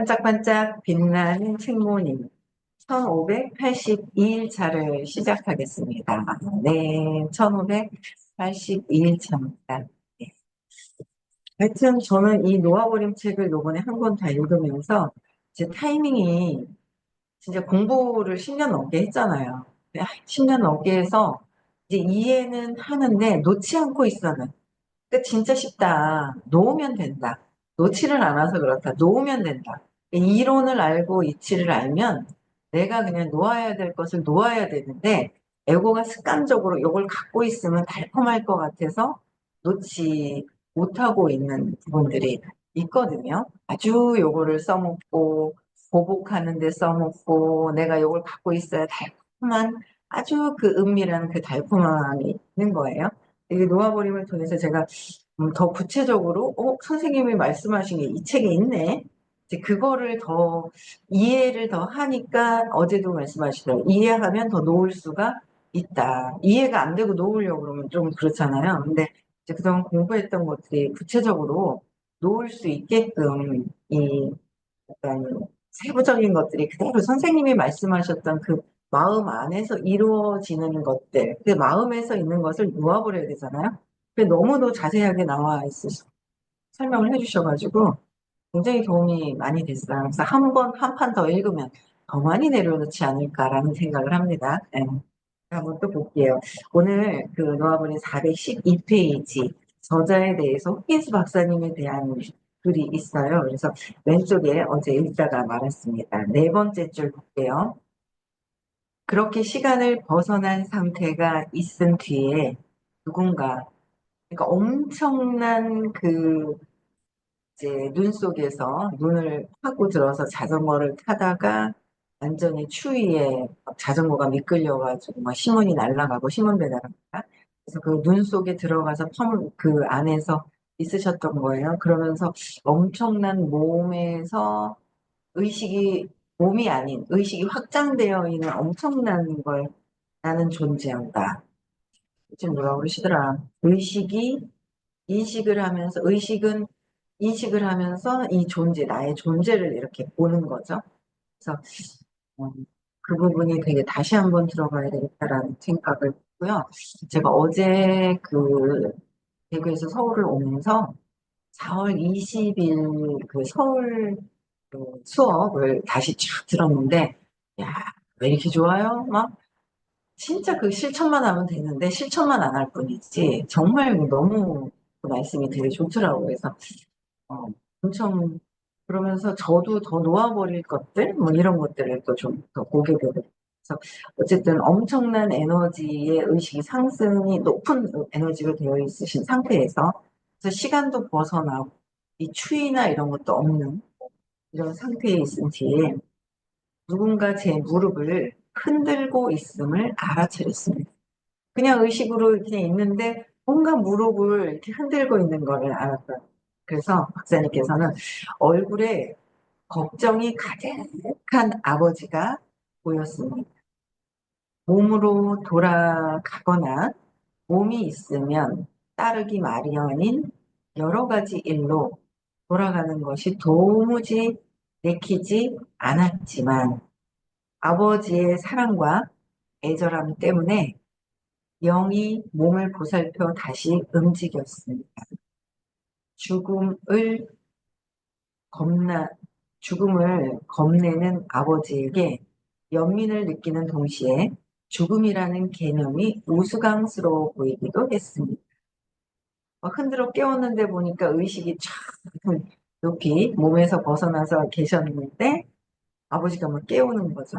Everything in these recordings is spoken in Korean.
반짝반짝 빛나는 책모님 1582일차를 시작하겠습니다. 네, 1582일차입니다. 네. 하여튼 저는 이 놓아버림 책을 요번에 한 권 다 읽으면서 제 타이밍이 진짜 공부를 10년 넘게 했잖아요. 10년 넘게 해서 이제 이해는 하는데 놓지 않고 있어는. 그 진짜 쉽다. 놓으면 된다. 놓지를 않아서 그렇다. 놓으면 된다. 이론을 알고 이치를 알면 내가 그냥 놓아야 될 것을 놓아야 되는데 에고가 습관적으로 이걸 갖고 있으면 달콤할 것 같아서 놓지 못하고 있는 부분들이 있거든요. 아주 요거를 써먹고 보복하는 데 써먹고 내가 요걸 갖고 있어야 달콤한 아주 그 은밀한 그 달콤함이 있는 거예요. 이게 놓아버림을 통해서 제가 더 구체적으로, 선생님이 말씀하신 게 이 책에 있네. 이제 그거를 더 이해를 더 하니까 어제도 말씀하시더라고요. 이해하면 더 놓을 수가 있다. 이해가 안 되고 놓으려고 그러면 좀 그렇잖아요. 근데 이제 그동안 공부했던 것들이 구체적으로 놓을 수 있게끔 이 약간 세부적인 것들이 그대로 선생님이 말씀하셨던 그 마음 안에서 이루어지는 것들, 그 마음에서 있는 것을 놓아버려야 되잖아요. 근데 너무도 자세하게 나와 있으시, 설명을 해주셔가지고 굉장히 도움이 많이 됐어요. 그래서 한 판 더 읽으면 더 많이 내려놓지 않을까라는 생각을 합니다. 네. 한번 또 볼게요. 오늘 그 놓아보니 412페이지 저자에 대해서 호킨스 박사님에 대한 글이 있어요. 그래서 왼쪽에 어제 읽다가 말았습니다. 네 번째 줄 볼게요. 그렇게 시간을 벗어난 상태가 있은 뒤에 누군가, 그러니까 엄청난 그 이제 눈 속에서 눈을 파고 들어서 자전거를 타다가 완전히 추위에 막 자전거가 미끌려가지고 막 신문이 날아가고 신문 배달합니다. 그래서 그 눈 속에 들어가서 그 안에서 있으셨던 거예요. 그러면서 엄청난 몸에서 의식이 몸이 아닌 의식이 확장되어 있는 엄청난 걸 나는 존재한다. 지금 뭐라 그러시더라. 의식이 인식을 하면서 의식은 인식을 하면서 이 존재, 나의 존재를 이렇게 보는 거죠. 그래서 어, 그 부분이 되게 다시 한번 들어봐야 되겠다라는 생각을 했고요. 제가 어제 그 대구에서 서울을 오면서 4월 20일 그 서울 그 수업을 다시 쭉 들었는데, 야, 왜 이렇게 좋아요? 막 진짜 그 실천만 하면 되는데 실천만 안 할 뿐이지 정말 너무 그 말씀이 되게 좋더라고요. 그래서 어, 엄청 그러면서 저도 더 놓아버릴 것들 뭐 이런 것들을 또 좀 더 보게 되고 그래서 어쨌든 엄청난 에너지의 의식이 상승이 높은 에너지가 되어 있으신 상태에서 그래서 시간도 벗어나고 이 추위나 이런 것도 없는 이런 상태에 있은 뒤에 누군가 제 무릎을 흔들고 있음을 알아차렸습니다. 그냥 의식으로 그냥 있는데 뭔가 무릎을 이렇게 흔들고 있는 거를 알았어요. 그래서 박사님께서는 얼굴에 걱정이 가득한 아버지가 보였습니다. 몸으로 돌아가거나 몸이 있으면 따르기 마련인 여러 가지 일로 돌아가는 것이 도무지 내키지 않았지만 아버지의 사랑과 애절함 때문에 영이 몸을 보살펴 다시 움직였습니다. 죽음을 겁나, 죽음을 겁내는 아버지에게 연민을 느끼는 동시에 죽음이라는 개념이 우스꽝스러워 보이기도 했습니다. 흔들어 깨웠는데 보니까 의식이 쫙 높이 몸에서 벗어나서 계셨는데 아버지가 막 깨우는 거죠.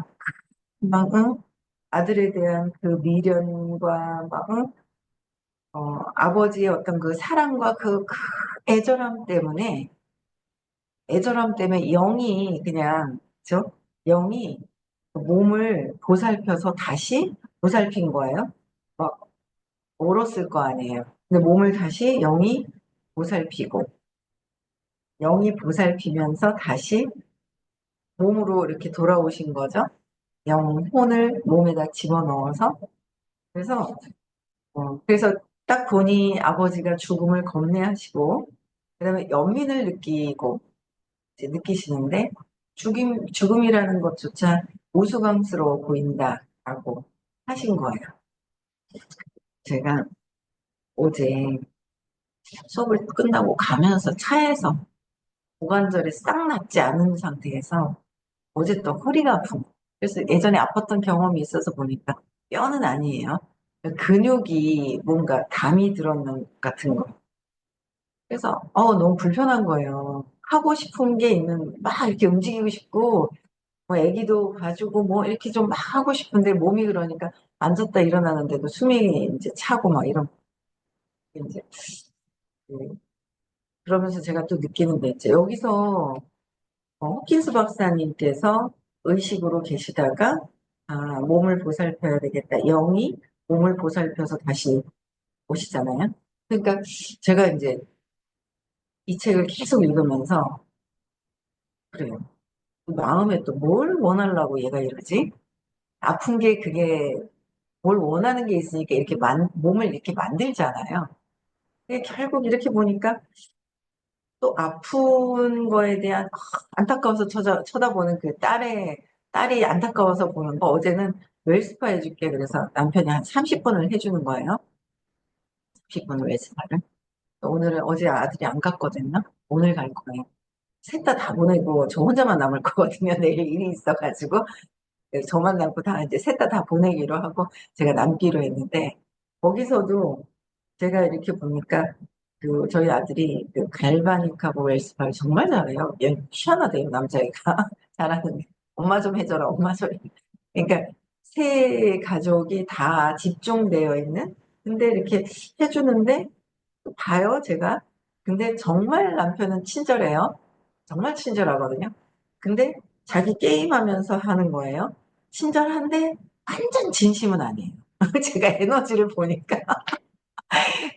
막, 응? 아들에 대한 그 미련과 막, 응? 아버지의 어떤 그 사랑과 그 애절함 때문에 영이 그냥, 죠 영이 몸을 보살펴서 다시 보살핀 거예요. 막 얼었을 거 아니에요. 근데 몸을 다시 영이 보살피면서 다시 몸으로 이렇게 돌아오신 거죠. 영혼을 몸에다 집어넣어서. 그래서, 그래서 딱 보니 아버지가 죽음을 겁내하시고, 그 다음에 연민을 느끼시는데, 죽음이라는 것조차 우스꽝스러워 보인다라고 하신 거예요. 제가 어제 수업을 끝나고 가면서 차에서 고관절이 싹 낫지 않은 상태에서 어제 또 허리가 아픈 거. 그래서 예전에 아팠던 경험이 있어서 보니까 뼈는 아니에요. 근육이 뭔가 담이 들었는 것 같은 거. 그래서 너무 불편한 거예요. 하고 싶은 게 있는 막 이렇게 움직이고 싶고 뭐 애기도 봐주고 뭐 이렇게 좀 막 하고 싶은데 몸이 그러니까 앉았다 일어나는데도 숨이 이제 차고 막 이런 이제 그- 그러면서 제가 또 느끼는 게 이제 여기서 호킨스 박사님께서 의식으로 계시다가 몸을 보살펴야 되겠다. 영이 몸을 보살펴서 다시 오시잖아요. 그러니까 제가 이제 이 책을 계속 읽으면서 그래요. 마음에 또 뭘 원하려고 얘가 이러지? 아픈 게 그게 뭘 원하는 게 있으니까 이렇게 몸을 이렇게 만들잖아요. 근데 결국 이렇게 보니까 또 아픈 거에 대한 안타까워서 쳐다보는 그 딸이 안타까워서 보는 거. 어제는 웰스파 해줄게. 그래서 남편이 한 30분을 해주는 거예요. 30분을 웰스파를. 오늘은 어제 아들이 안 갔거든요. 오늘 갈 거예요. 셋 다 보내고 저 혼자만 남을 거거든요. 내일 일이 있어가지고. 저만 남고 다 이제 셋 다 보내기로 하고 제가 남기로 했는데 거기서도 제가 이렇게 보니까 그 저희 아들이 그 갈바닉하고 웰스파를 정말 잘해요. 얘 희한하대요 남자애가 잘하는데 엄마 좀 해줘라 엄마 좀. 그러니까 세 가족이 다 집중되어 있는 근데 이렇게 해주는데 봐요 제가. 근데 정말 남편은 친절해요. 정말 친절하거든요. 근데 자기 게임하면서 하는 거예요. 친절한데 완전 진심은 아니에요. 제가 에너지를 보니까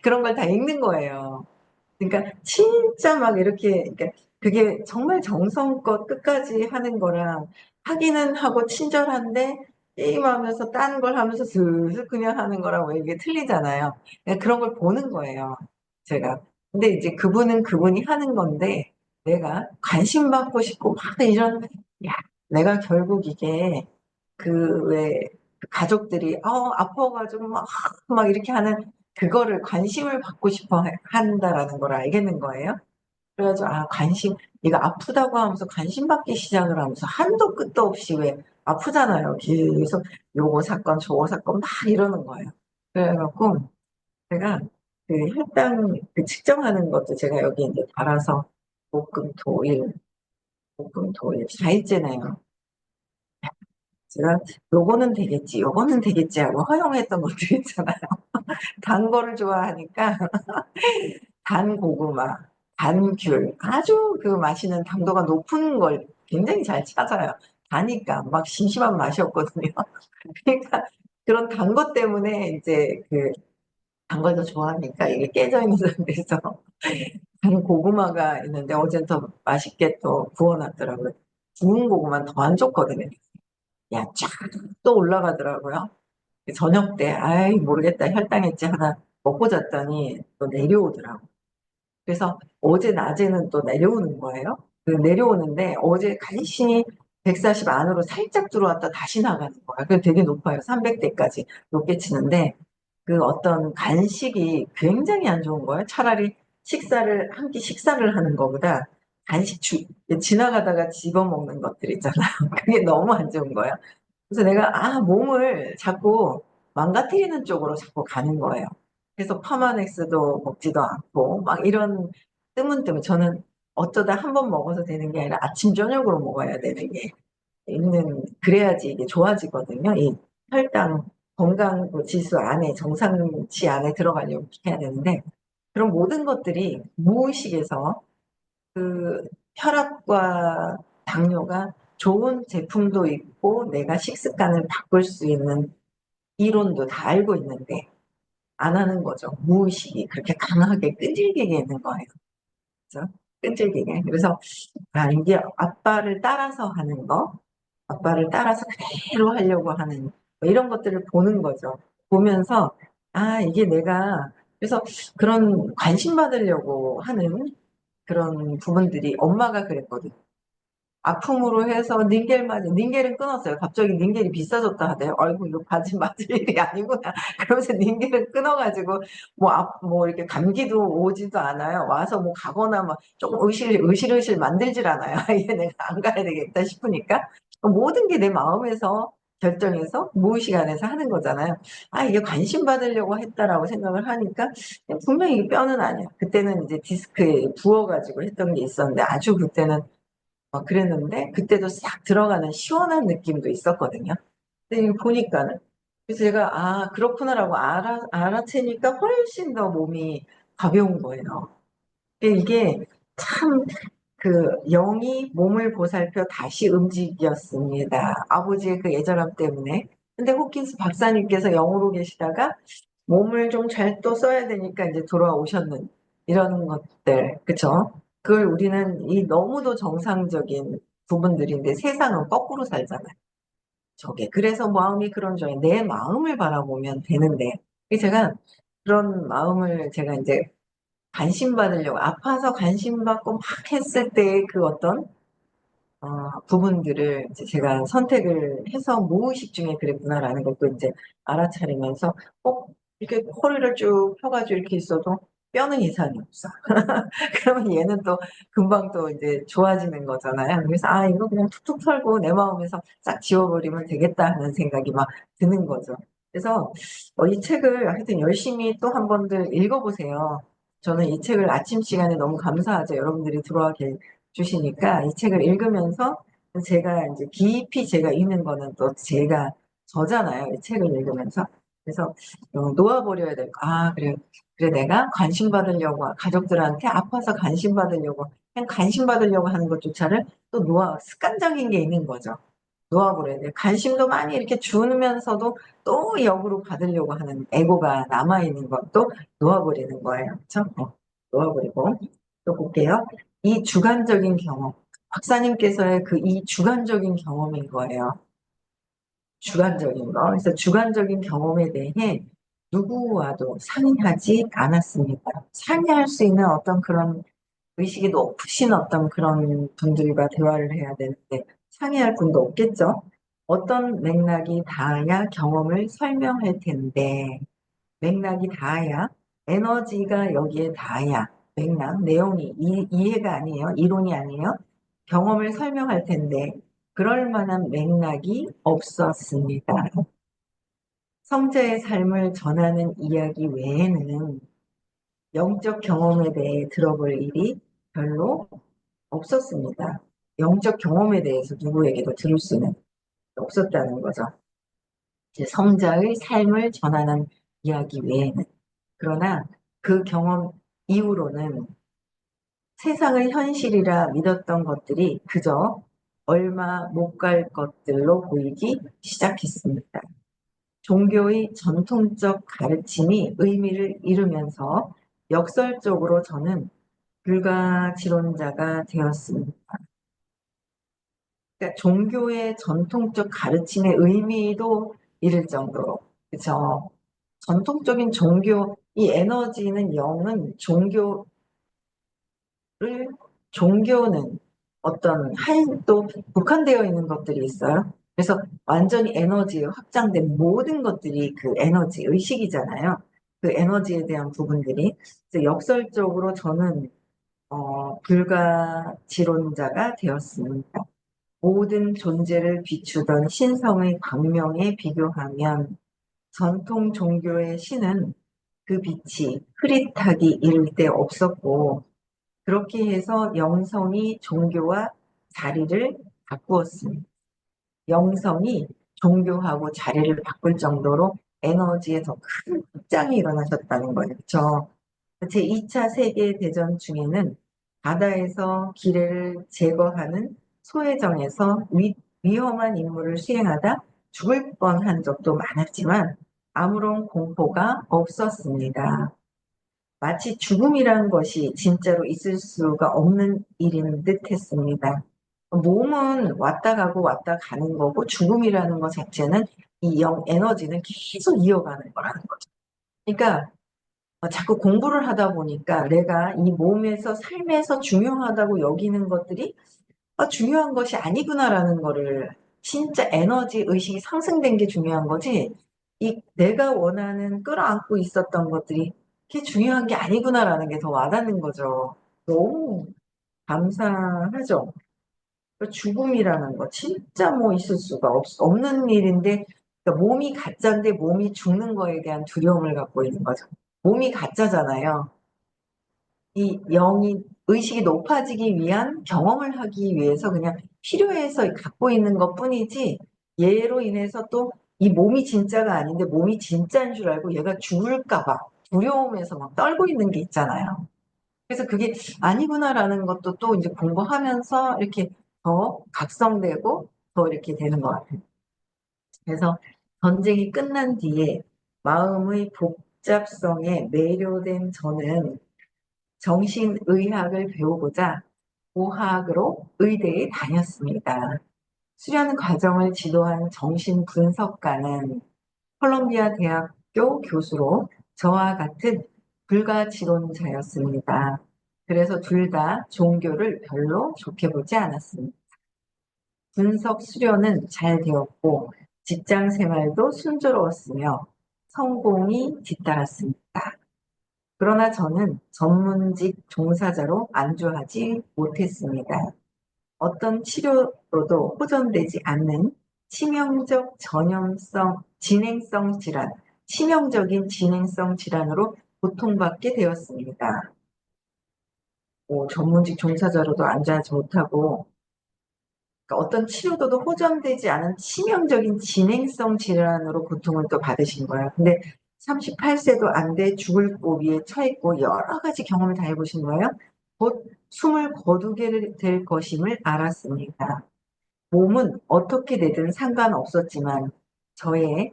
그런 걸 다 읽는 거예요. 그러니까 진짜 막 이렇게 그러니까 그게 정말 정성껏 끝까지 하는 거랑 하기는 하고 친절한데 게임하면서 딴 걸 하면서 슬슬 그냥 하는 거랑 왜 이게 틀리잖아요. 그러니까 그런 걸 보는 거예요. 제가. 근데 이제 그분은 그분이 하는 건데 내가 관심 받고 싶고 막 이런 야 내가 결국 이게 그 왜 가족들이 아파가지고 막 이렇게 하는 그거를 관심을 받고 싶어 한다라는 걸 알겠는 거예요. 그래가지고 이거 아프다고 하면서 관심 받기 시작을 하면서 한도 끝도 없이 왜 아프잖아요. 계속 요거 사건 저거 사건 막 이러는 거예요. 그래갖고 제가 그 혈당 그 측정하는 것도 제가 여기 이제 달아서 목금토일 4일째네요. 제가 요거는 되겠지, 요거는 되겠지 하고 허용했던 것들 있잖아요. 단 거를 좋아하니까 단 고구마, 단 귤, 아주 그 마시는 당도가 높은 걸 굉장히 잘 찾아요. 다니까 막 심심한 맛이 없거든요. 그러니까 그런 단 것 때문에 이제 그 단 걸 더 좋아하니까 이게 깨져 있는 상태에서 단 고구마가 있는데 어젠 더 맛있게 또 구워놨더라고요. 구운 고구마는 더 안 좋거든요. 야, 쫙 또 올라가더라고요. 저녁 때, 아이, 모르겠다. 혈당했지 하나 먹고 잤더니 또 내려오더라고. 그래서 어제 낮에는 또 내려오는 거예요. 그 내려오는데 어제 간신히 140 안으로 살짝 들어왔다 다시 나가는 거야. 그 되게 높아요. 300대까지 높게 치는데 그 어떤 간식이 굉장히 안 좋은 거예요. 차라리 한 끼 식사를 하는 것보다 지나가다가 집어먹는 것들 있잖아요. 그게 너무 안 좋은 거예요. 그래서 내가 몸을 자꾸 망가뜨리는 쪽으로 자꾸 가는 거예요. 그래서 파마넥스도 먹지도 않고 막 이런 뜨문뜨문 저는 어쩌다 한 번 먹어서 되는 게 아니라 아침 저녁으로 먹어야 되는 게 있는 그래야지 이게 좋아지거든요. 이 혈당 건강 그 지수 안에 정상치 안에 들어가려고 해야 되는데 그런 모든 것들이 무의식에서 그 혈압과 당뇨가 좋은 제품도 있고 내가 식습관을 바꿀 수 있는 이론도 다 알고 있는데 안 하는 거죠. 무의식이 그렇게 강하게 끈질기게 있는 거예요. 그죠? 끈질기게. 그래서 이게 아빠를 따라서 하는 거, 아빠를 따라서 그대로 하려고 하는 뭐 이런 것들을 보는 거죠. 보면서 이게 내가 그래서 그런 관심 받으려고 하는 그런 부분들이 엄마가 그랬거든. 아픔으로 해서 닌겔은 끊었어요. 갑자기 닌겔이 비싸졌다 하대요. 아이고, 이거 바지 맞을 일이 아니구나. 그러면서 닌겔은 끊어가지고, 뭐, 이렇게 감기도 오지도 않아요. 와서 뭐 가거나 막 조금 으실으실 만들질 않아요. 얘 내가 안 가야 되겠다 싶으니까. 모든 게 내 마음에서 결정해서 무의식 안에서 하는 거잖아요. 아, 이게 관심 받으려고 했다라고 생각을 하니까, 분명히 이게 뼈는 아니야. 그때는 이제 디스크에 부어가지고 했던 게 있었는데, 아주 그때는 그랬는데 그때도 싹 들어가는 시원한 느낌도 있었거든요. 근데 이거 보니까는 그래서 제가 아 그렇구나라고 알아채니까 훨씬 더 몸이 가벼운 거예요. 근데 이게 참 그 영이 몸을 보살펴 다시 움직였습니다. 아버지의 그 애절함 때문에. 근데 호킨스 박사님께서 영으로 계시다가 몸을 좀 잘 또 써야 되니까 이제 돌아오셨는 이런 것들, 그쵸? 그걸 우리는 이 너무도 정상적인 부분들인데 세상은 거꾸로 살잖아요. 저게. 그래서 마음이 그런 저에 내 마음을 바라보면 되는데, 제가 그런 마음을 제가 이제 관심 받으려고, 아파서 관심 받고 막 했을 때의 그 어떤 부분들을 이제 제가 선택을 해서 무의식 중에 그랬구나라는 것도 이제 알아차리면서 꼭 이렇게 허리를 쭉 펴가지고 이렇게 있어도 뼈는 이상이 없어. 그러면 얘는 또 금방 또 이제 좋아지는 거잖아요. 그래서 아, 이거 그냥 툭툭 털고 내 마음에서 싹 지워버리면 되겠다 하는 생각이 막 드는 거죠. 그래서 이 책을 하여튼 열심히 또 한 번들 읽어보세요. 저는 이 책을 아침 시간에 너무 감사하죠. 여러분들이 들어와 주시니까 이 책을 읽으면서 제가 이제 깊이 제가 읽는 거는 또 제가 저잖아요. 이 책을 읽으면서. 그래서 놓아버려야 될 거. 아, 그래. 그래, 내가 관심 받으려고, 가족들한테 아파서 관심 받으려고, 그냥 관심 받으려고 하는 것조차를 또 습관적인 게 있는 거죠. 놓아버려야 돼. 관심도 많이 이렇게 주면서도 또 역으로 받으려고 하는 에고가 남아있는 것도 놓아버리는 거예요. 그쵸? 놓아버리고. 또 볼게요. 이 주관적인 경험. 박사님께서의 그 이 주관적인 경험인 거예요. 주관적인 거. 그래서 주관적인 경험에 대해 누구와도 상의하지 않았습니다. 상의할 수 있는 어떤 그런 의식이 높으신 어떤 그런 분들과 대화를 해야 되는데 상의할 분도 없겠죠. 어떤 맥락이 닿아야 경험을 설명할 텐데 맥락이 닿아야 에너지가 여기에 닿아야 맥락, 내용이 이해가 아니에요. 이론이 아니에요. 경험을 설명할 텐데 그럴 만한 맥락이 없었습니다. 성자의 삶을 전하는 이야기 외에는 영적 경험에 대해 들어볼 일이 별로 없었습니다. 영적 경험에 대해서 누구에게도 들을 수는 없었다는 거죠. 이제 성자의 삶을 전하는 이야기 외에는. 그러나 그 경험 이후로는 세상의 현실이라 믿었던 것들이 그저 얼마 못 갈 것들로 보이기 시작했습니다. 종교의 전통적 가르침이 의미를 잃으면서 역설적으로 저는 불가지론자가 되었습니다. 그러니까 종교의 전통적 가르침의 의미도 잃을 정도로, 그쵸? 전통적인 종교, 이 에너지는 영은 종교는 어떤 또 국한되어 있는 것들이 있어요. 그래서 완전히 에너지에 확장된 모든 것들이 그 에너지, 의식이잖아요. 그 에너지에 대한 부분들이. 그래서 역설적으로 저는, 불가지론자가 되었습니다. 모든 존재를 비추던 신성의 광명에 비교하면 전통 종교의 신은 그 빛이 흐릿하기 이를 데 없었고 그렇게 해서 영성이 종교와 자리를 바꾸었습니다. 영성이 종교하고 자리를 바꿀 정도로 에너지에 더 큰 확장이 일어나셨다는 거예요. 그렇죠? 제2차 세계대전 중에는 바다에서 기뢰를 제거하는 소해정에서 위험한 임무를 수행하다 죽을 뻔한 적도 많았지만 아무런 공포가 없었습니다. 마치 죽음이라는 것이 진짜로 있을 수가 없는 일인 듯 했습니다. 몸은 왔다 가고 왔다 가는 거고 죽음이라는 것 자체는 이 에너지는 계속 이어가는 거라는 거죠. 그러니까 자꾸 공부를 하다 보니까 내가 이 몸에서 삶에서 중요하다고 여기는 것들이 중요한 것이 아니구나라는 거를 진짜 에너지 의식이 상승된 게 중요한 거지. 이 내가 원하는 끌어안고 있었던 것들이 그게 중요한 게 아니구나라는 게 더 와닿는 거죠. 너무 감사하죠. 그 죽음이라는 거 진짜 뭐 있을 수가 없는 일인데 그러니까 몸이 가짜인데 몸이 죽는 거에 대한 두려움을 갖고 있는 거죠. 몸이 가짜잖아요. 이 영이 의식이 높아지기 위한 경험을 하기 위해서 그냥 필요해서 갖고 있는 것뿐이지 얘로 인해서 또 이 몸이 진짜가 아닌데 몸이 진짜인 줄 알고 얘가 죽을까 봐 두려움에서 막 떨고 있는 게 있잖아요. 그래서 그게 아니구나라는 것도 또 이제 공부하면서 이렇게 더 각성되고 더 이렇게 되는 것 같아요. 그래서 전쟁이 끝난 뒤에 마음의 복잡성에 매료된 저는 정신의학을 배우고자 고학으로 의대에 다녔습니다. 수련 과정을 지도한 정신분석가는 콜롬비아 대학교 교수로 저와 같은 불가지론자였습니다. 그래서 둘 다 종교를 별로 좋게 보지 않았습니다. 분석 수련은 잘 되었고 직장 생활도 순조로웠으며 성공이 뒤따랐습니다. 그러나 저는 전문직 종사자로 안주하지 못했습니다. 어떤 치료로도 호전되지 않는 치명적 전염성 진행성 질환, 치명적인 진행성 질환으로 고통받게 되었습니다. 전문직 종사자로도 안주하지 못하고 그러니까 어떤 치료로도 호전되지 않은 치명적인 진행성 질환으로 고통을 또 받으신 거예요. 근데 38세도 안 돼 죽을 고비에 처했고 여러 가지 경험을 다 해보신 거예요. 곧 숨을 거두게 될 것임을 알았습니다. 몸은 어떻게 되든 상관없었지만 저의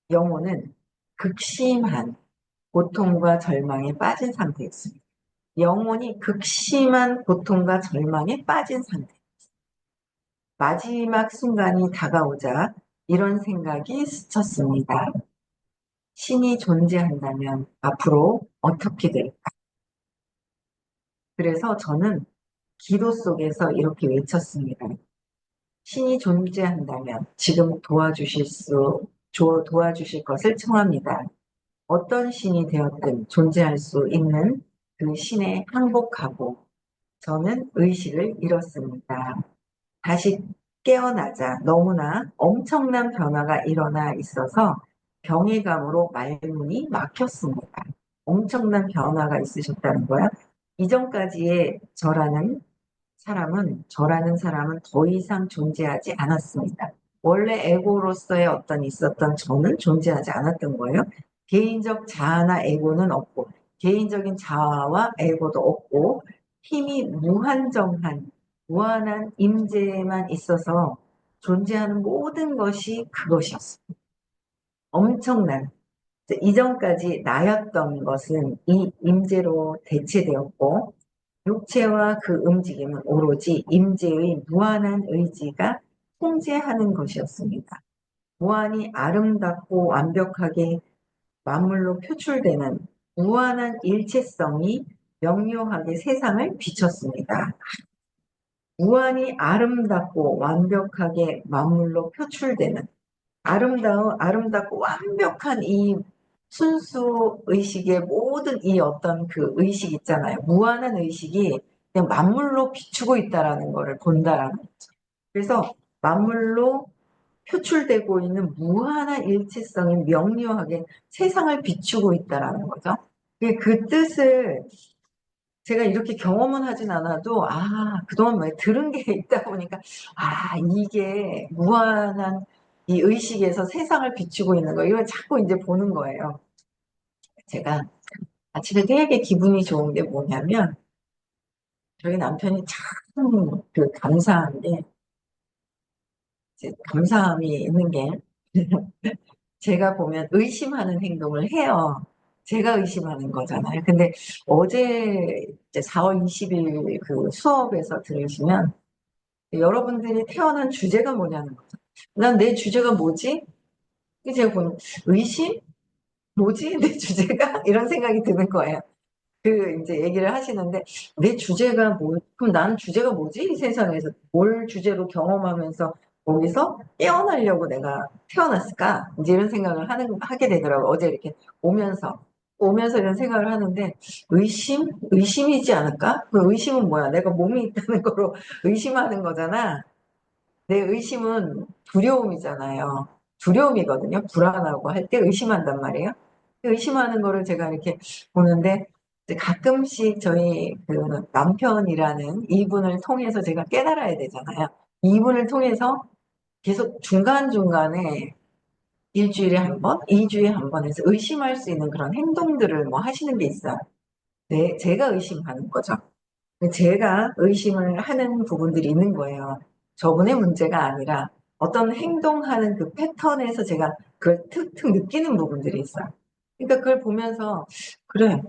영혼은 극심한 고통과 절망에 빠진 상태였습니다. 영혼이 극심한 고통과 절망에 빠진 상태. 마지막 순간이 다가오자 이런 생각이 스쳤습니다. 신이 존재한다면 앞으로 어떻게 될까? 그래서 저는 기도 속에서 이렇게 외쳤습니다. 신이 존재한다면 지금 도와주실 것을 청합니다. 어떤 신이 되었든 존재할 수 있는 그 신에 항복하고 저는 의식을 잃었습니다. 다시 깨어나자 너무나 엄청난 변화가 일어나 있어서 병의감으로 말문이 막혔습니다. 엄청난 변화가 있으셨다는 거야. 이전까지의 저라는 사람은 더 이상 존재하지 않았습니다. 원래 에고로서의 어떤 있었던 저는 존재하지 않았던 거예요. 개인적 자아나 에고는 없고, 개인적인 자아와 에고도 없고, 힘이 무한한 임재만 있어서 존재하는 모든 것이 그것이었습니다. 엄청난. 이전까지 나였던 것은 이 임재로 대체되었고, 육체와 그 움직임은 오로지 임재의 무한한 의지가 통제하는 것이었습니다. 무한히 아름답고 완벽하게 만물로 표출되는 무한한 일체성이 명료하게 세상을 비췄습니다. 무한히 아름답고 완벽하게 만물로 표출되는 아름답고 완벽한 이 순수 의식의 모든 이 어떤 그 의식 있잖아요. 무한한 의식이 그냥 만물로 비추고 있다라는 거를 본다라는 거죠. 그래서 만물로 표출되고 있는 무한한 일체성이 명료하게 세상을 비추고 있다라는 거죠. 그 뜻을 제가 이렇게 경험은 하진 않아도, 그동안 왜 들은 게 있다 보니까, 이게 무한한 이 의식에서 세상을 비추고 있는 거, 이걸 자꾸 이제 보는 거예요. 제가 아침에 되게 기분이 좋은 게 뭐냐면, 저희 남편이 참 감사한 게, 이제 감사함이 있는 게, 제가 보면 의심하는 행동을 해요. 제가 의심하는 거잖아요. 근데 어제 이제 4월 20일 그 수업에서 들으시면 여러분들이 태어난 주제가 뭐냐는 거죠. 난 내 주제가 뭐지? 제가 보는 의심? 뭐지? 내 주제가? 이런 생각이 드는 거예요. 그 이제 얘기를 하시는데 내 주제가 뭐, 그럼 나는 주제가 뭐지? 이 세상에서 뭘 주제로 경험하면서 거기서 깨어나려고 내가 태어났을까? 이제 이런 생각을 하게 되더라고요. 어제 이렇게 오면서 이런 생각을 하는데 의심? 의심이지 않을까? 그 의심은 뭐야? 내가 몸이 있다는 거로 의심하는 거잖아. 내 의심은 두려움이잖아요. 두려움이거든요. 불안하고 할 때 의심한단 말이에요. 의심하는 거를 제가 이렇게 보는데 이제 가끔씩 저희 그 남편이라는 이분을 통해서 제가 깨달아야 되잖아요. 이분을 통해서 계속 중간중간에 일주일에 한 번, 이주에 한 번 해서 의심할 수 있는 그런 행동들을 뭐 하시는 게 있어요. 네, 제가 의심하는 거죠. 제가 의심을 하는 부분들이 있는 거예요. 저분의 문제가 아니라 어떤 행동하는 그 패턴에서 제가 그걸 툭툭 느끼는 부분들이 있어요. 그러니까 그걸 보면서 그래,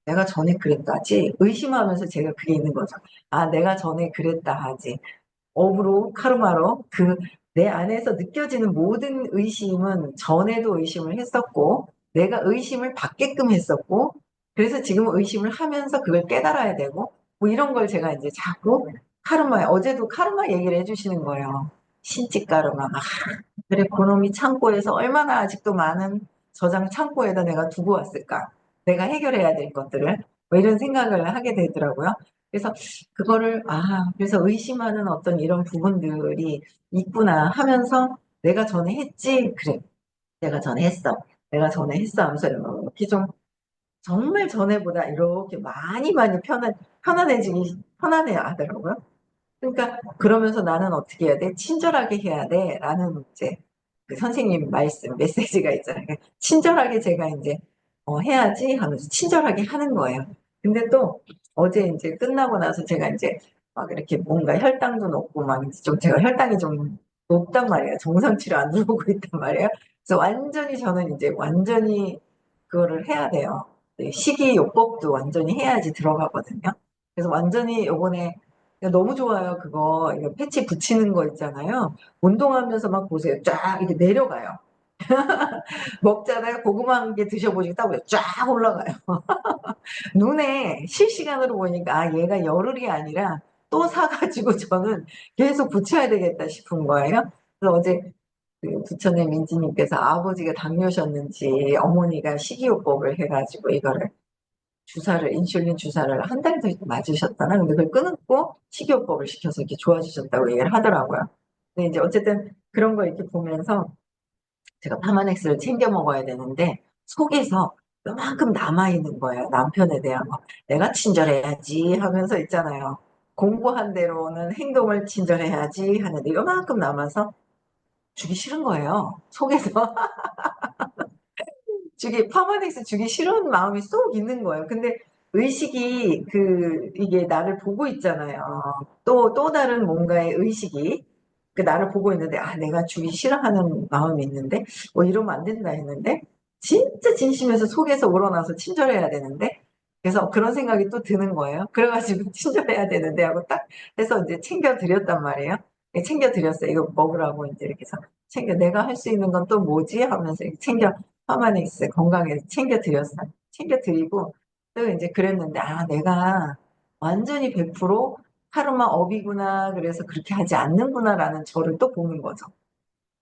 내가 전에 그랬다 하지 의심하면서 제가 그게 있는 거죠. 아, 내가 전에 그랬다 하지. 업으로 카르마로 그 내 안에서 느껴지는 모든 의심은 전에도 의심을 했었고 내가 의심을 받게끔 했었고 그래서 지금 의심을 하면서 그걸 깨달아야 되고 뭐 이런 걸 제가 이제 자꾸 카르마에 어제도 카르마 얘기를 해주시는 거예요. 신지 카르마. 아, 그래 그놈이 창고에서 얼마나 아직도 많은 저장 창고에다 내가 두고 왔을까? 내가 해결해야 될 것들을 뭐 이런 생각을 하게 되더라고요. 그래서 그거를 그래서 의심하는 어떤 이런 부분들이 있구나 하면서 내가 전에 했지 그래 내가 전에 했어 내가 전에 했어 하면서 이렇게 좀 정말 전에보다 이렇게 많이 많이 편안해 하더라고요. 그러니까 그러면서 나는 어떻게 해야 돼? 친절하게 해야 돼. 라는 이제 그 선생님 말씀, 메시지가 있잖아요. 그러니까 친절하게 제가 이제 해야지 하면서 친절하게 하는 거예요. 근데 또 어제 이제 끝나고 나서 제가 이제 막 이렇게 뭔가 혈당도 높고 막 이제 좀 제가 혈당이 좀 높단 말이에요. 정상치를 안 들어오고 있단 말이에요. 그래서 완전히 저는 이제 완전히 그거를 해야 돼요. 네, 식이요법도 완전히 해야지 들어가거든요. 그래서 완전히 요번에 너무 좋아요. 그거 이거 패치 붙이는 거 있잖아요. 운동하면서 막 보세요. 쫙 이렇게 내려가요. 먹잖아요. 고구마 한 개 드셔보시고 딱 보세요. 쫙 올라가요. 눈에 실시간으로 보니까 얘가 열흘이 아니라 또 사가지고 저는 계속 붙여야 되겠다 싶은 거예요. 그래서 어제 그 부천의 민지님께서 아버지가 당뇨셨는지 어머니가 식이요법을 해가지고 이거를 인슐린 주사를 한 달 더 맞으셨다나? 근데 그걸 끊고 식이요법을 시켜서 이렇게 좋아지셨다고 얘기를 하더라고요. 근데 이제 어쨌든 그런 거 이렇게 보면서 제가 파마넥스를 챙겨 먹어야 되는데 속에서 요만큼 남아있는 거예요. 남편에 대한 거. 내가 친절해야지 하면서 있잖아요. 공부한 대로는 행동을 친절해야지 하는데 요만큼 남아서 주기 싫은 거예요. 속에서. 퍼마넥스 주기 싫은 마음이 쏙 있는 거예요. 근데 의식이 이게 나를 보고 있잖아요. 또 다른 뭔가의 의식이 나를 보고 있는데, 내가 주기 싫어하는 마음이 있는데, 이러면 안 된다 했는데, 진짜 진심에서 속에서 우러나서 친절해야 되는데, 그래서 그런 생각이 또 드는 거예요. 그래가지고 친절해야 되는데 하고 딱 해서 이제 챙겨드렸단 말이에요. 챙겨드렸어요. 이거 먹으라고 이제 이렇게 해서 내가 할 수 있는 건 또 뭐지? 하면서 이렇게 파마닉스 건강에 챙겨드렸어요. 챙겨드리고 또 이제 그랬는데 내가 완전히 100% 카르마 업이구나 그래서 그렇게 하지 않는구나라는 저를 또 보는 거죠.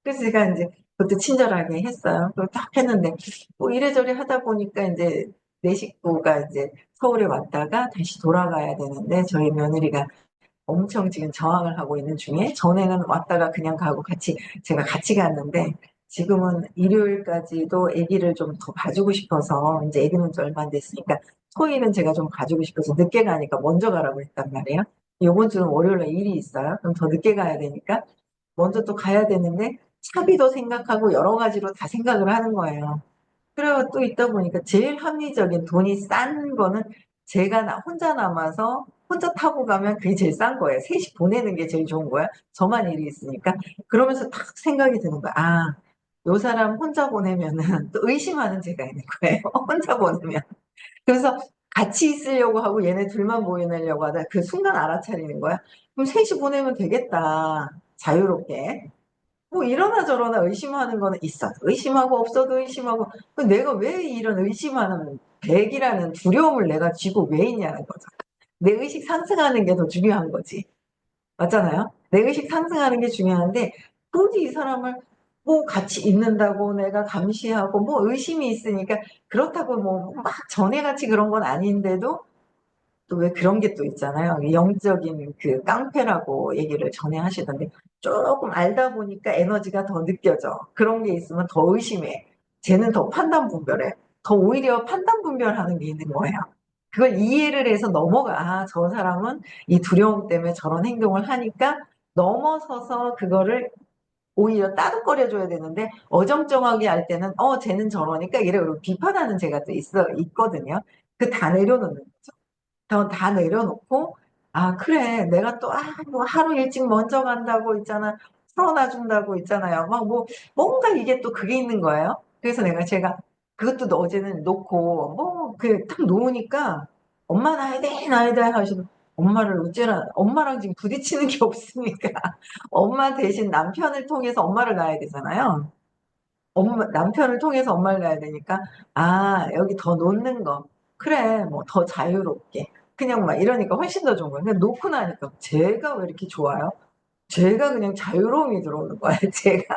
그래서 제가 이제 그것도 친절하게 했어요. 그걸 딱 했는데 뭐 이래저래 하다 보니까 이제 내 식구가 이제 서울에 왔다가 다시 돌아가야 되는데 저희 며느리가 엄청 지금 저항을 하고 있는 중에 전에는 왔다가 그냥 가고 제가 같이 갔는데 지금은 일요일까지도 아기를 좀 더 봐주고 싶어서 이제 아기는 좀 얼마 안 됐으니까 토요일은 제가 좀 봐주고 싶어서 늦게 가니까 먼저 가라고 했단 말이에요. 이번 주는 월요일에 일이 있어요. 그럼 더 늦게 가야 되니까 먼저 또 가야 되는데 차비도 생각하고 여러 가지로 다 생각을 하는 거예요. 그리고 또 있다 보니까 제일 합리적인 돈이 싼 거는 제가 혼자 남아서 혼자 타고 가면 그게 제일 싼 거예요. 셋이 보내는 게 제일 좋은 거야. 저만 일이 있으니까. 그러면서 딱 생각이 드는 거야. 요 사람 혼자 보내면은 또 의심하는 제가 있는 거예요. 혼자 보내면. 그래서 같이 있으려고 하고 얘네 둘만 보내려고 하다 그 순간 알아차리는 거야. 그럼 셋이 보내면 되겠다. 자유롭게. 뭐 이러나 저러나 의심하는 거는 있어. 의심하고 없어도 의심하고. 내가 왜 이런 의심하는 100이라는 두려움을 내가 쥐고 왜 있냐는 거죠. 내 의식 상승하는 게 더 중요한 거지. 맞잖아요. 내 의식 상승하는 게 중요한데 굳이 이 사람을 뭐 같이 있는다고 내가 감시하고 뭐 의심이 있으니까 그렇다고 뭐 막 전에같이 그런 건 아닌데도 또 왜 그런 게 또 있잖아요. 영적인 그 깡패라고 얘기를 전에 하시던데 조금 알다 보니까 에너지가 더 느껴져. 그런 게 있으면 더 의심해. 쟤는 더 판단 분별해. 더 오히려 판단 분별하는 게 있는 거예요. 그걸 이해를 해서 넘어가. 아, 저 사람은 이 두려움 때문에 저런 행동을 하니까 넘어서서 그거를 오히려 따뜻거려줘야 되는데 어정쩡하게 할 때는 쟤는 저러니까 이래 비판하는 제가 또 있거든요. 그 다 내려놓는 거죠. 다 내려놓고 아 그래 내가 또 뭐 하루 일찍 먼저 간다고 있잖아. 풀어놔 준다고 있잖아요. 막 뭐 뭔가 이게 또 그게 있는 거예요. 그래서 제가 그것도 어제는 놓고 뭐 그 딱 놓으니까 엄마 놔야 돼 놔야 돼 하시고 엄마를 어째라 엄마랑 지금 부딪히는 게 없으니까 엄마 대신 남편을 통해서 엄마를 낳아야 되잖아요. 남편을 통해서 엄마를 낳아야 되니까 아 여기 더 놓는 거 그래 뭐 더 자유롭게 그냥 막 이러니까 훨씬 더 좋은 거예요. 근데 놓고 나니까 제가 왜 이렇게 좋아요? 제가 그냥 자유로움이 들어오는 거예요. 제가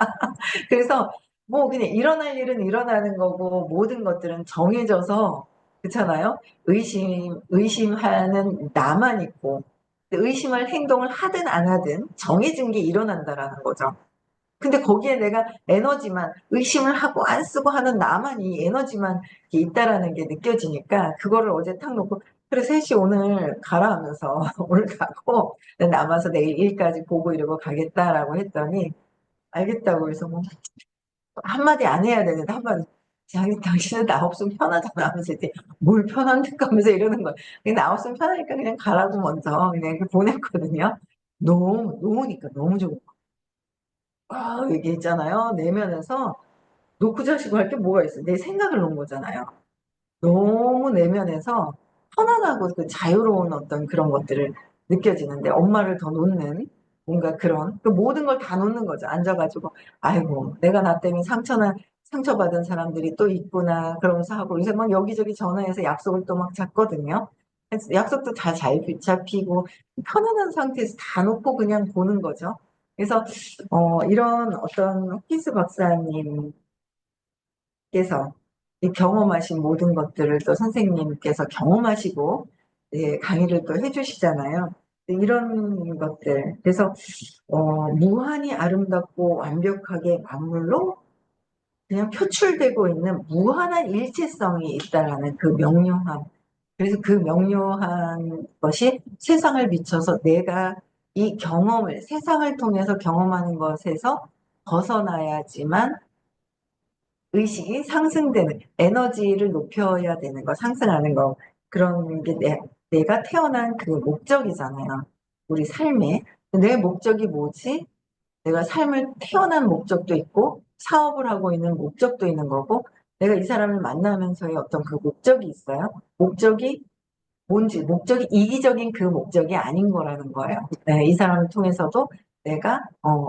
그래서 뭐 그냥 일어날 일은 일어나는 거고 모든 것들은 정해져서 그렇잖아요. 의심하는 나만 있고 의심할 행동을 하든 안 하든 정해진 게 일어난다라는 거죠. 근데 거기에 내가 에너지만 의심을 하고 안 쓰고 하는 나만 이 에너지만 있다라는 게 느껴지니까 그거를 어제 탁 놓고 그래 셋이 오늘 가라 하면서 오늘 가고 남아서 내일 일까지 보고 이러고 가겠다라고 했더니 알겠다고 해서 뭐 한마디 안 해야 되는데 한마디 자기 당신은 나 없으면 편하잖아 하면서 이제 뭘 편한데 하면서 이러는 거야. 근데 나 없으면 편하니까 그냥 가라고 먼저 그냥 이렇게 보냈거든요. 너무 놓으니까 너무 좋은 얘기했잖아요. 내면에서 놓고 자시고 할 게 뭐가 있어요. 내 생각을 놓은 거잖아요. 너무 내면에서 편안하고 그 자유로운 어떤 그런 것들을 느껴지는데 엄마를 더 놓는 뭔가 그런 그 모든 걸 다 놓는 거죠. 앉아가지고 아이고 내가 나 때문에 상처받은 사람들이 또 있구나 그러면서 하고 요새 막 여기저기 전화해서 약속을 또 막 잡거든요. 그래서 약속도 다 잘 잡히고 편안한 상태에서 다 놓고 그냥 보는 거죠. 그래서 이런 어떤 호키스 박사님 께서 이 경험하신 모든 것들을 또 선생님께서 경험하시고 예, 강의를 또 해주시잖아요. 이런 것들 그래서 무한히 아름답고 완벽하게 만물로 그냥 표출되고 있는 무한한 일체성이 있다라는 그 명료함. 그래서 그 명료한 것이 세상을 비춰서 내가 이 경험을 세상을 통해서 경험하는 것에서 벗어나야지만 의식이 상승되는 에너지를 높여야 되는 거 상승하는 거 그런 게 내가 태어난 그 목적이잖아요. 우리 삶에 내 목적이 뭐지? 내가 삶을 태어난 목적도 있고 사업을 하고 있는 목적도 있는 거고 내가 이 사람을 만나면서의 어떤 그 목적이 있어요. 목적이 뭔지 목적이 이기적인 그 목적이 아닌 거라는 거예요. 네, 이 사람을 통해서도 내가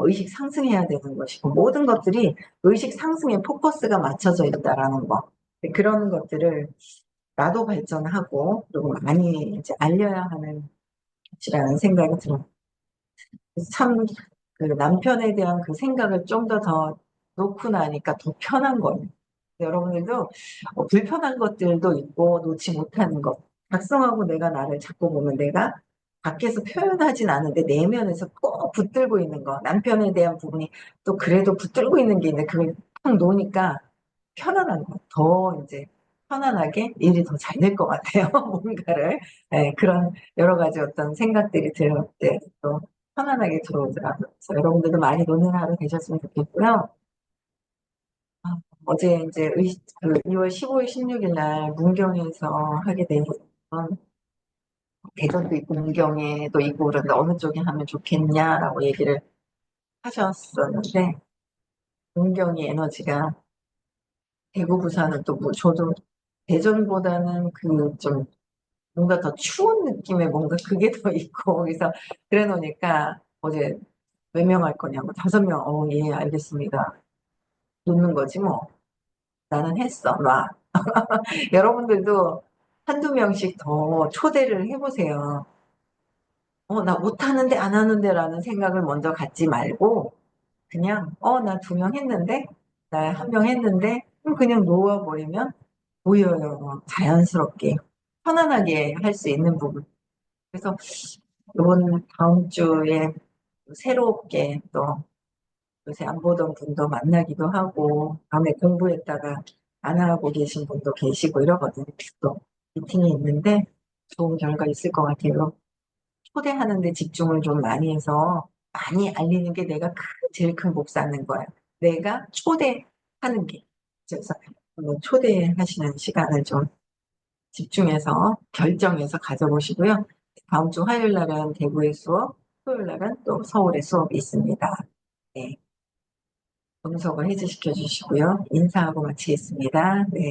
의식 상승해야 되는 것이고 모든 것들이 의식 상승에 포커스가 맞춰져 있다라는 거. 네, 그런 것들을 나도 발전하고 그리고 많이 이제 알려야 하는 것이라는 생각이 들어요. 참 그 남편에 대한 그 생각을 좀 더 놓고 나니까 더 편한 거예요. 여러분들도 불편한 것들도 있고 놓지 못하는 것. 작성하고 내가 나를 자꾸 보면 내가 밖에서 표현하진 않은데 내면에서 꼭 붙들고 있는 거. 남편에 대한 부분이 또 그래도 붙들고 있는 게 있는데 그걸 탁 놓으니까 편안한 거. 더 이제 편안하게 일이 더 잘 될 것 같아요. 뭔가를. 네, 그런 여러 가지 어떤 생각들이 들 때 또 편안하게 들어오더라고요. 그래서 여러분들도 많이 노는 하루 되셨으면 좋겠고요. 아, 어제 이제 그 2월 15일, 16일 날 문경에서 하게 된 건 대전도 있고 문경에도 있고 그런데 어느 쪽에 하면 좋겠냐라고 얘기를 하셨었는데 문경이 에너지가 대구, 부산은 또 뭐 저도 대전보다는 그 좀 뭔가 더 추운 느낌의 뭔가 그게 더 있고 그래서 그래 놓으니까 어제 몇 명 할 거냐고 5명 예 알겠습니다. 놓는 거지 뭐 나는 했어 놔 여러분들도 한두 명씩 더 초대를 해보세요. 나 못하는데 안 하는데라는 생각을 먼저 갖지 말고, 그냥, 나 두 명 했는데, 나 한 명 했는데, 그럼 그냥 놓아버리면 보여요. 자연스럽게. 편안하게 할 수 있는 부분. 그래서 이번 다음 주에 새롭게 또 요새 안 보던 분도 만나기도 하고, 밤에 공부했다가 안 하고 계신 분도 계시고 이러거든요. 또 미팅이 있는데 좋은 결과 있을 것 같아요. 초대하는 데 집중을 좀 많이 해서 많이 알리는 게 내가 제일 큰 복 쌓는 거야. 내가 초대하는 게. 그래서 한번 초대하시는 시간을 좀 집중해서 결정해서 가져보시고요. 다음 주 화요일 날은 대구의 수업, 토요일 날은 또 서울의 수업이 있습니다. 네. 분석을 해제시켜 주시고요. 인사하고 마치겠습니다. 네.